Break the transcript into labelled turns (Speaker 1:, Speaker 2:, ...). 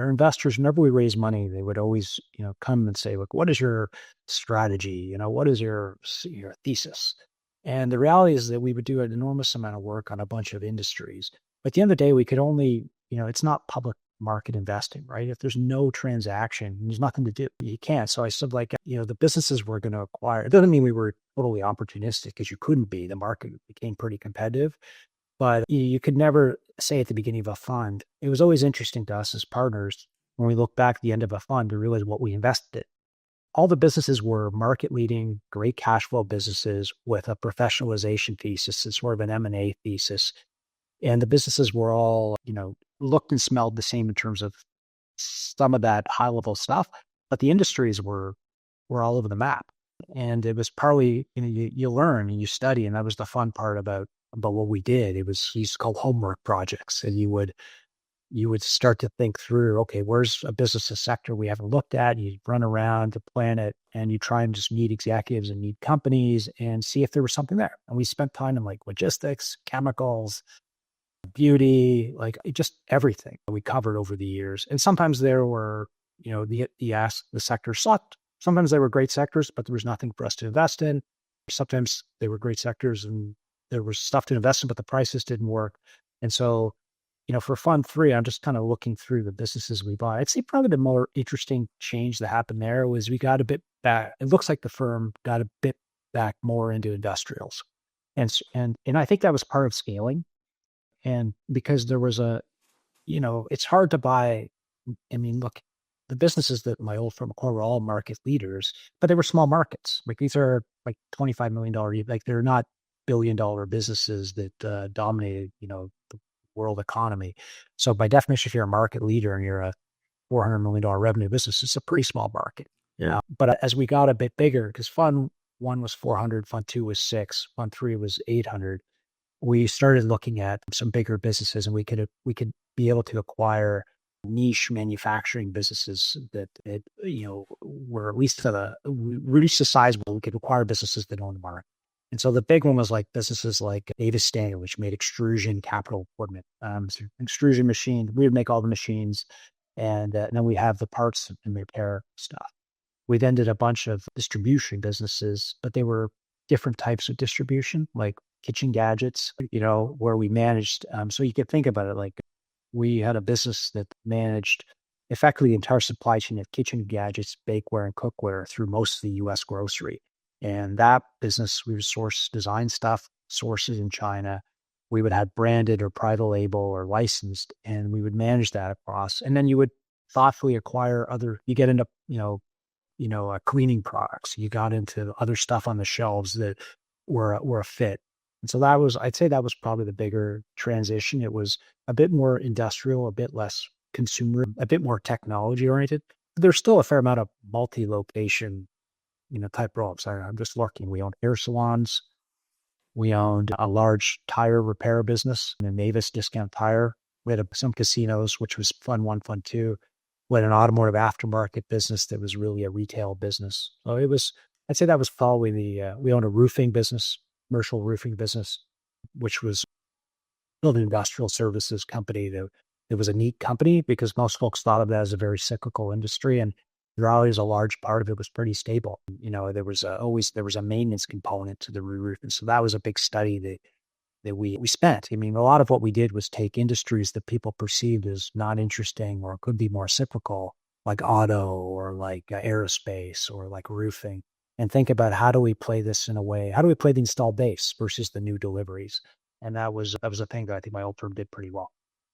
Speaker 1: our investors, whenever we raise money, they would always, come and say, look, what is your strategy? What is your thesis? And the reality is that we would do an enormous amount of work on a bunch of industries. But at the end of the day, we could only, it's not public market investing, right? If there's no transaction, there's nothing to do. You can't. So I said, like, the businesses we're going to acquire, it doesn't mean we were totally opportunistic because you couldn't be. The market became pretty competitive, but you could never say at the beginning of a fund. It was always interesting to us as partners when we look back at the end of a fund to realize what we invested in. All the businesses were market leading, great cash flow businesses with a professionalization thesis, it's sort of an M&A thesis. And the businesses were all, looked and smelled the same in terms of some of that high level stuff, but the industries were all over the map. And it was partly, you learn and you study. And that was the fun part about what we did. It was these called homework projects. And you would start to think through, okay, where's a business, a sector we haven't looked at? You run around the planet and you try and just meet executives and meet companies and see if there was something there. And we spent time in like logistics, chemicals, beauty, like just everything we covered over the years. And sometimes there were, the sector sucked. Sometimes they were great sectors, but there was nothing for us to invest in. Sometimes they were great sectors and there was stuff to invest in, but the prices didn't work. And so, for Fund 3, I'm just kind of looking through the businesses we bought. I'd say probably the more interesting change that happened there was we got a bit back. It looks like the firm got a bit back more into industrials. And I think that was part of scaling. And because there was it's hard to buy. I mean, look, the businesses that my old firm were all market leaders, but they were small markets. Like these are like $25 million, like they're not billion-dollar businesses that dominated, the world economy. So by definition, if you're a market leader and you're a $400 million revenue business, it's a pretty small market.
Speaker 2: Yeah.
Speaker 1: But as we got a bit bigger, because Fund 1 was 400, Fund 2 was 6, Fund 3 was 800, we started looking at some bigger businesses, and we could be able to acquire niche manufacturing businesses that were at least reached the size where we could acquire businesses that own the market. And so the big one was like businesses like Davis Stanley, which made extrusion capital equipment, extrusion machines. We would make all the machines, and then we have the parts and repair stuff. We then did a bunch of distribution businesses, but they were different types of distribution, like kitchen gadgets, where we managed. So you could think about it like we had a business that managed effectively the entire supply chain of kitchen gadgets, bakeware, and cookware through most of the U.S. grocery. And that business, we would source design stuff, sources in China. We would have branded or private label or licensed, and we would manage that across. And then you would thoughtfully acquire you get into, cleaning products. You got into other stuff on the shelves that were a fit. And so I'd say that was probably the bigger transition. It was a bit more industrial, a bit less consumer, a bit more technology oriented. There's still a fair amount of multi-location, type roll-ups. I'm just looking. We owned hair salons. We owned a large tire repair business, a Mavis Discount Tire. We had some casinos, which was Fund 1, Fund 2. We had an automotive aftermarket business that was really a retail business. So I'd say that was following we owned a roofing business, commercial roofing business, which was an industrial services company. It was a neat company because most folks thought of that as a very cyclical industry, and the reality is a large part of it was pretty stable. There was a maintenance component to the re-roof, and so that was a big study that we spent. I mean, a lot of what we did was take industries that people perceived as not interesting or could be more cyclical, like auto or like aerospace or like roofing, and think about how do we play this in a way? How do we play the installed base versus the new deliveries? And that was a thing that I think my old firm did pretty well.